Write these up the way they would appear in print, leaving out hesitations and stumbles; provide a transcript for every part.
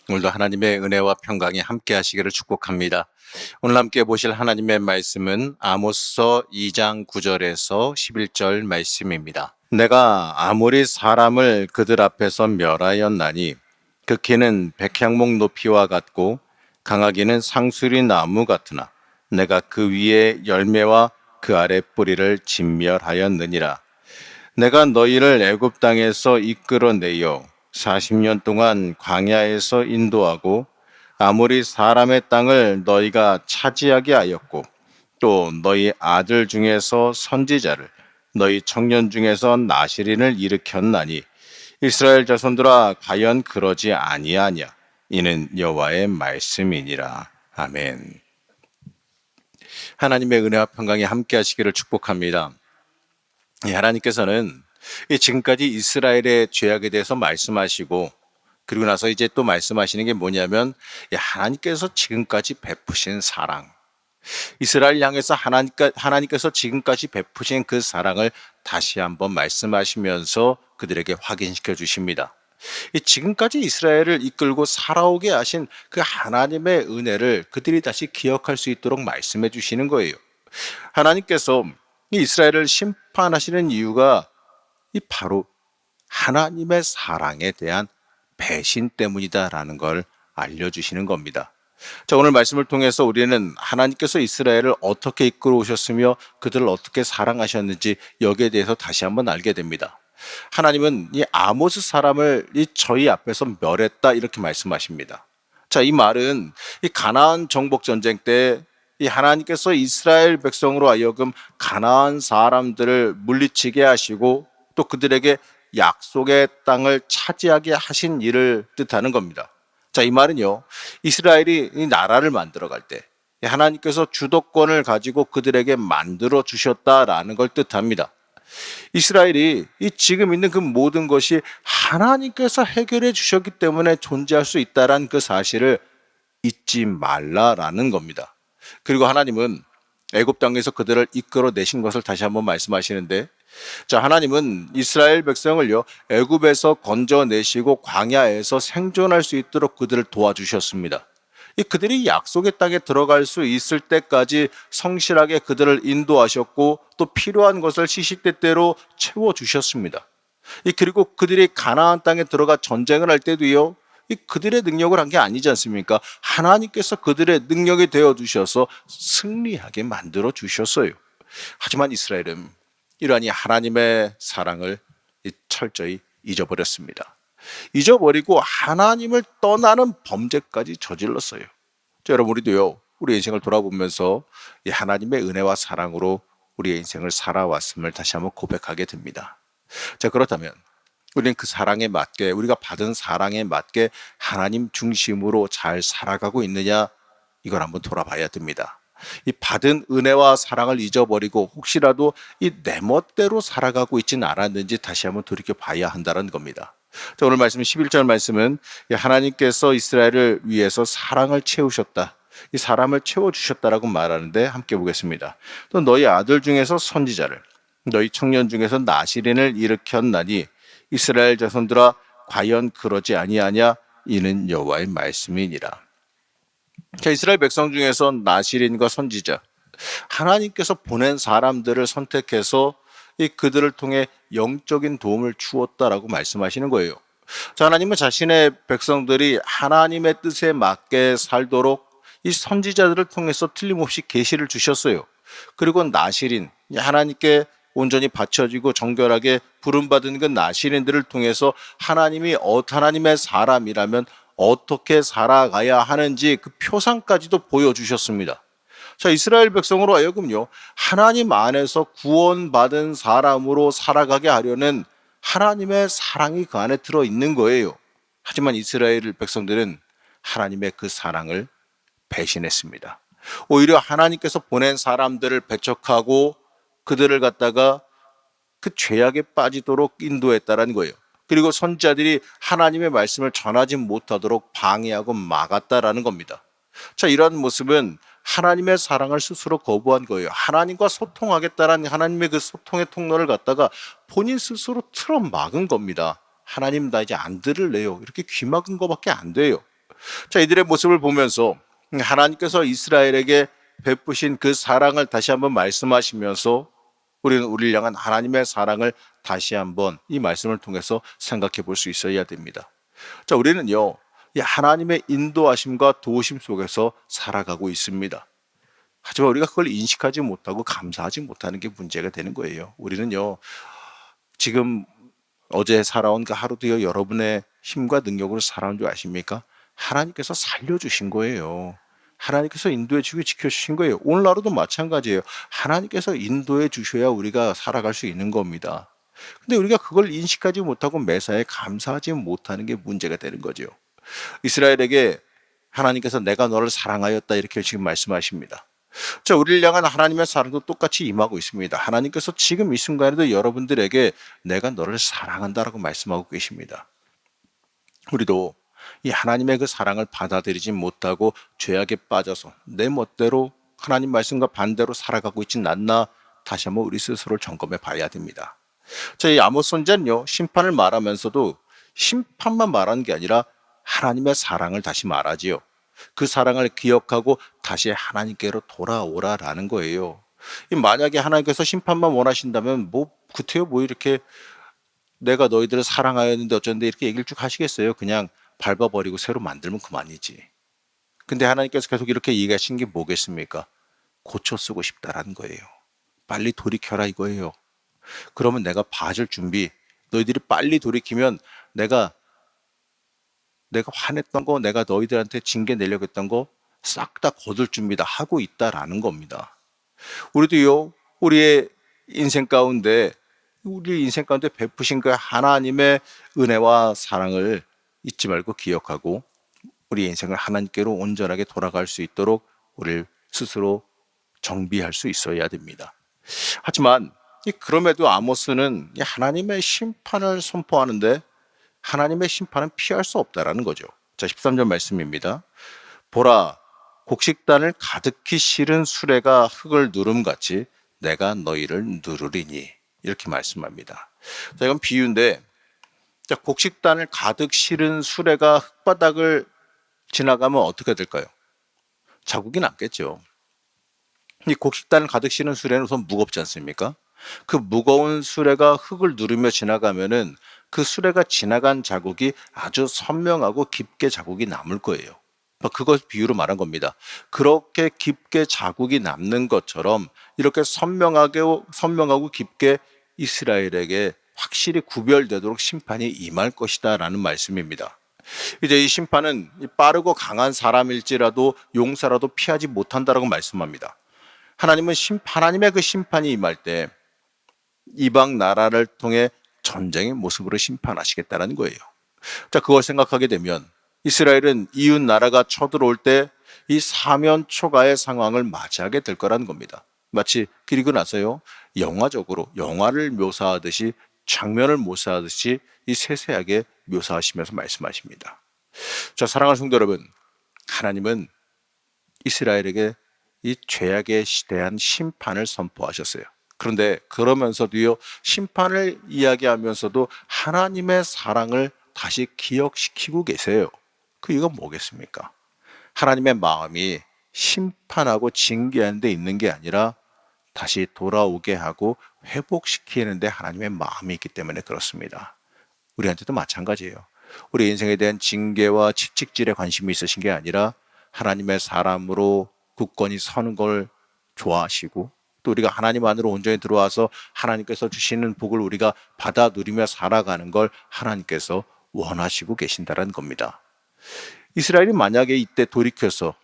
오늘도 하나님의 은혜와 평강이 함께 하시기를 축복합니다. 오늘 함께 보실 하나님의 말씀은 아모스서 2장 9절에서 11절 말씀입니다. 내가 아무리 사람을 그들 앞에서 멸하였나니 그 키는 백향목 높이와 같고 강하기는 상수리 나무 같으나 내가 그 위에 열매와 그 아래 뿌리를 진멸하였느니라. 내가 너희를 애굽 땅에서 이끌어내어 40년 동안 광야에서 인도하고 아무리 사람의 땅을 너희가 차지하게 하였고 또 너희 아들 중에서 선지자를 너희 청년 중에서 나시린을 일으켰나니 이스라엘 자손들아 과연 그러지 아니하냐. 이는 여호와의 말씀이니라. 아멘. 하나님의 은혜와 평강이 함께 하시기를 축복합니다. 하나님께서는 지금까지 이스라엘의 죄악에 대해서 말씀하시고 그리고 나서 이제 또 말씀하시는 게 뭐냐면 하나님께서 지금까지 베푸신 사랑, 이스라엘 향해서 하나님께서 지금까지 베푸신 그 사랑을 다시 한번 말씀하시면서 그들에게 확인시켜 주십니다. 지금까지 이스라엘을 이끌고 살아오게 하신 그 하나님의 은혜를 그들이 다시 기억할 수 있도록 말씀해 주시는 거예요. 하나님께서 이 이스라엘을 심판하시는 이유가 바로 하나님의 사랑에 대한 배신 때문이다라는 걸 알려주시는 겁니다. 자, 오늘 말씀을 통해서 우리는 하나님께서 이스라엘을 어떻게 이끌어 오셨으며 그들을 어떻게 사랑하셨는지 여기에 대해서 다시 한번 알게 됩니다. 하나님은 이 아모스 사람을 저희 앞에서 멸했다 이렇게 말씀하십니다. 자, 이 말은 이 가나안 정복 전쟁 때 이 하나님께서 이스라엘 백성으로 하여금 가나안 사람들을 물리치게 하시고 또 그들에게 약속의 땅을 차지하게 하신 일을 뜻하는 겁니다. 자, 이 말은요, 이스라엘이 이 나라를 만들어 갈 때 하나님께서 주도권을 가지고 그들에게 만들어 주셨다라는 걸 뜻합니다. 이스라엘이 이 지금 있는 그 모든 것이 하나님께서 해결해 주셨기 때문에 존재할 수 있다라는 그 사실을 잊지 말라라는 겁니다. 그리고 하나님은 애굽 땅에서 그들을 이끌어내신 것을 다시 한번 말씀하시는데, 자, 하나님은 이스라엘 백성을요 애굽에서 건져내시고 광야에서 생존할 수 있도록 그들을 도와주셨습니다. 그들이 약속의 땅에 들어갈 수 있을 때까지 성실하게 그들을 인도하셨고 또 필요한 것을 시시때때로 채워주셨습니다. 그리고 그들이 가나안 땅에 들어가 전쟁을 할 때도요 그들의 능력을 한 게 아니지 않습니까? 하나님께서 그들의 능력이 되어주셔서 승리하게 만들어 주셨어요. 하지만 이스라엘은 이러한 하나님의 사랑을 철저히 잊어버렸습니다. 잊어버리고 하나님을 떠나는 범죄까지 저질렀어요. 자, 여러분, 우리도요 우리 인생을 돌아보면서 이 하나님의 은혜와 사랑으로 우리의 인생을 살아왔음을 다시 한번 고백하게 됩니다. 자, 그렇다면 우리는 그 사랑에 맞게, 우리가 받은 사랑에 맞게 하나님 중심으로 잘 살아가고 있느냐, 이걸 한번 돌아봐야 됩니다. 이 받은 은혜와 사랑을 잊어버리고 혹시라도 내 멋대로 살아가고 있지는 않았는지 다시 한번 돌이켜 봐야 한다는 겁니다. 자, 오늘 말씀 11절 말씀은 하나님께서 이스라엘을 위해서 사랑을 채우셨다, 이 사람을 채워주셨다라고 말하는데 함께 보겠습니다. 또 너희 아들 중에서 선지자를 너희 청년 중에서 나시린을 일으켰나니 이스라엘 자손들아 과연 그러지 아니하냐. 이는 여호와의 말씀이니라. 자, 이스라엘 백성 중에서 나시린과 선지자, 하나님께서 보낸 사람들을 선택해서 그들을 통해 영적인 도움을 주었다라고 말씀하시는 거예요. 자, 하나님은 자신의 백성들이 하나님의 뜻에 맞게 살도록 이 선지자들을 통해서 틀림없이 계시를 주셨어요. 그리고 나시린, 하나님께 온전히 바쳐지고 정결하게 부름받은 그 나시린들을 통해서 하나님이 하나님의 사람이라면 어떻게 살아가야 하는지 그 표상까지도 보여주셨습니다. 자, 이스라엘 백성으로 하여금요 하나님 안에서 구원받은 사람으로 살아가게 하려는 하나님의 사랑이 그 안에 들어있는 거예요. 하지만 이스라엘 백성들은 하나님의 그 사랑을 배신했습니다. 오히려 하나님께서 보낸 사람들을 배척하고 그들을 갖다가 그 죄악에 빠지도록 인도했다라는 거예요. 그리고 선지자들이 하나님의 말씀을 전하지 못하도록 방해하고 막았다라는 겁니다. 자, 이런 모습은 하나님의 사랑을 스스로 거부한 거예요. 하나님과 소통하겠다라는 하나님의 그 소통의 통로를 갖다가 본인 스스로 틀어 막은 겁니다. 하나님 나 이제 안 들을래요, 이렇게 귀 막은 거밖에 안 돼요. 자, 이들의 모습을 보면서 하나님께서 이스라엘에게 베푸신 그 사랑을 다시 한번 말씀하시면서 우리는 우리를 향한 하나님의 사랑을 다시 한번 이 말씀을 통해서 생각해 볼 수 있어야 됩니다. 자, 우리는요, 이 하나님의 인도하심과 도우심 속에서 살아가고 있습니다. 하지만 우리가 그걸 인식하지 못하고 감사하지 못하는 게 문제가 되는 거예요. 우리는요, 지금 어제 살아온 그 하루도요, 여러분의 힘과 능력으로 살아온 줄 아십니까? 하나님께서 살려주신 거예요. 하나님께서 인도해 주고 지켜주신 거예요. 오늘 하루도 마찬가지예요. 하나님께서 인도해 주셔야 우리가 살아갈 수 있는 겁니다. 근데 우리가 그걸 인식하지 못하고 매사에 감사하지 못하는 게 문제가 되는 거죠. 이스라엘에게 하나님께서 내가 너를 사랑하였다 이렇게 지금 말씀하십니다. 자, 우리를 향한 하나님의 사랑도 똑같이 임하고 있습니다. 하나님께서 지금 이 순간에도 여러분들에게 내가 너를 사랑한다라고 말씀하고 계십니다. 우리도 이 하나님의 그 사랑을 받아들이지 못하고 죄악에 빠져서 내 멋대로 하나님 말씀과 반대로 살아가고 있진 않나 다시 한번 우리 스스로를 점검해 봐야 됩니다. 자, 이 아모스 선지자는요, 심판을 말하면서도 심판만 말하는 게 아니라 하나님의 사랑을 다시 말하지요. 그 사랑을 기억하고 다시 하나님께로 돌아오라라는 거예요. 만약에 하나님께서 심판만 원하신다면 구태여 이렇게 내가 너희들을 사랑하였는데 어쩐데 이렇게 얘기를 쭉 하시겠어요? 그냥 밟아버리고 새로 만들면 그만이지. 근데 하나님께서 계속 이렇게 얘기하신 게 뭐겠습니까? 고쳐 쓰고 싶다라는 거예요. 빨리 돌이켜라 이거예요. 그러면 내가 봐줄 준비, 너희들이 빨리 돌이키면 내가 화냈던 거, 내가 너희들한테 징계 내려고 했던 거 싹 다 거둘 준비다 하고 있다라는 겁니다. 우리도요, 우리 인생 가운데 베푸신 그 하나님의 은혜와 사랑을 잊지 말고 기억하고 우리 인생을 하나님께로 온전하게 돌아갈 수 있도록 우리를 스스로 정비할 수 있어야 됩니다. 하지만 그럼에도 아모스는 하나님의 심판을 선포하는데 하나님의 심판은 피할 수 없다라는 거죠. 자, 13절 말씀입니다. 보라, 곡식단을 가득히 실은 수레가 흙을 누름같이 내가 너희를 누르리니 이렇게 말씀합니다. 자, 이건 비유인데, 자, 곡식단을 가득 실은 수레가 흙바닥을 지나가면 어떻게 될까요? 자국이 남겠죠. 이 곡식단을 가득 실은 수레는 우선 무겁지 않습니까? 그 무거운 수레가 흙을 누르며 지나가면은 그 수레가 지나간 자국이 아주 선명하고 깊게 자국이 남을 거예요. 그것 비유로 말한 겁니다. 그렇게 깊게 자국이 남는 것처럼 이렇게 선명하고 깊게 이스라엘에게 확실히 구별되도록 심판이 임할 것이다라는 말씀입니다. 이제 이 심판은 빠르고 강한 사람일지라도 용사라도 피하지 못한다라고 말씀합니다. 하나님의 그 심판이 임할 때 이방 나라를 통해 전쟁의 모습으로 심판하시겠다는 거예요. 자, 그걸 생각하게 되면 이스라엘은 이웃 나라가 쳐들어올 때 이 사면초가의 상황을 맞이하게 될 거라는 겁니다. 마치 그리고 나서요, 영화를 묘사하듯이 장면을 묘사하듯이 이 세세하게 묘사하시면서 말씀하십니다. 자, 사랑하는 성도 여러분, 하나님은 이스라엘에게 이 죄악에 대한 심판을 선포하셨어요. 그런데 그러면서도요, 심판을 이야기하면서도 하나님의 사랑을 다시 기억시키고 계세요. 그 이유가 뭐겠습니까? 하나님의 마음이 심판하고 징계하는 데 있는 게 아니라 다시 돌아오게 하고 회복시키는 데 하나님의 마음이 있기 때문에 그렇습니다. 우리한테도 마찬가지예요. 우리 인생에 대한 징계와 채찍질에 관심이 있으신 게 아니라 하나님의 사람으로 굳건히 서는 걸 좋아하시고 또 우리가 하나님 안으로 온전히 들어와서 하나님께서 주시는 복을 우리가 받아 누리며 살아가는 걸 하나님께서 원하시고 계신다는 겁니다. 이스라엘이 만약에 이때 돌이켜서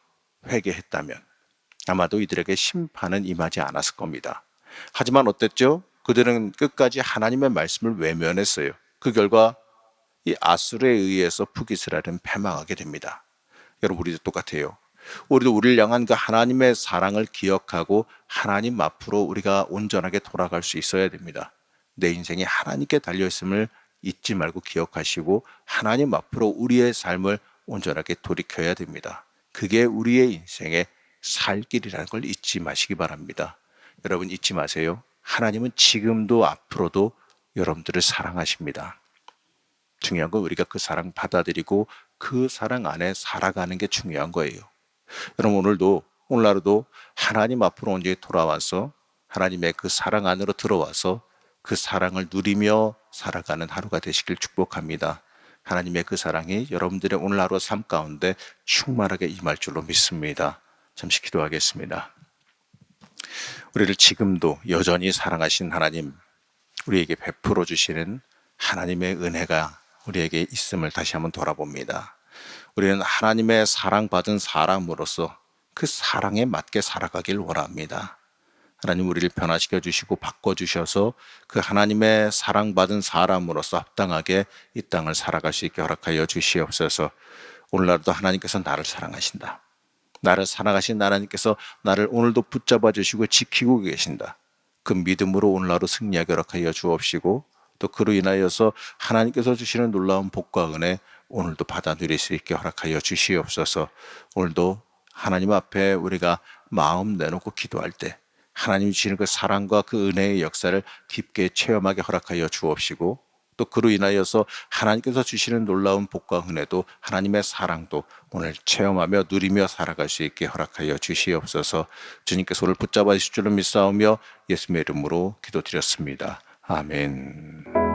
회개했다면 아마도 이들에게 심판은 임하지 않았을 겁니다. 하지만 어땠죠? 그들은 끝까지 하나님의 말씀을 외면했어요. 그 결과 이 아수르에 의해서 북이스라엘은 패망하게 됩니다. 여러분, 우리도 똑같아요. 우리도 우리를 향한 그 하나님의 사랑을 기억하고 하나님 앞으로 우리가 온전하게 돌아갈 수 있어야 됩니다. 내 인생이 하나님께 달려있음을 잊지 말고 기억하시고 하나님 앞으로 우리의 삶을 온전하게 돌이켜야 됩니다. 그게 우리의 인생의 살 길이라는 걸 잊지 마시기 바랍니다. 여러분, 잊지 마세요. 하나님은 지금도 앞으로도 여러분들을 사랑하십니다. 중요한 건 우리가 그 사랑 받아들이고 그 사랑 안에 살아가는 게 중요한 거예요. 여러분 오늘 하루도 하나님 앞으로 온전히 돌아와서 하나님의 그 사랑 안으로 들어와서 그 사랑을 누리며 살아가는 하루가 되시길 축복합니다. 하나님의 그 사랑이 여러분들의 오늘 하루 삶 가운데 충만하게 임할 줄로 믿습니다. 잠시 기도하겠습니다. 우리를 지금도 여전히 사랑하신 하나님, 우리에게 베풀어 주시는 하나님의 은혜가 우리에게 있음을 다시 한번 돌아봅니다. 우리는 하나님의 사랑받은 사람으로서 그 사랑에 맞게 살아가길 원합니다. 하나님 우리를 변화시켜 주시고 바꿔 주셔서 그 하나님의 사랑받은 사람으로서 합당하게 이 땅을 살아갈 수 있게 허락하여 주시옵소서. 오늘날도 하나님께서 나를 사랑하신다. 나를 사랑하신 하나님께서 나를 오늘도 붙잡아 주시고 지키고 계신다. 그 믿음으로 오늘 하루 승리하게 허락하여 주옵시고 또 그로 인하여서 하나님께서 주시는 놀라운 복과 은혜 오늘도 받아 누릴 수 있게 허락하여 주시옵소서. 오늘도 하나님 앞에 우리가 마음 내놓고 기도할 때 하나님 주시는 그 사랑과 그 은혜의 역사를 깊게 체험하게 허락하여 주옵시고 또 그로 인하여서 하나님께서 주시는 놀라운 복과 은혜도 하나님의 사랑도 오늘 체험하며 누리며 살아갈 수 있게 허락하여 주시옵소서. 주님께서 오늘 붙잡아 주실 줄을 믿사오며 예수님의 이름으로 기도드렸습니다. 아멘.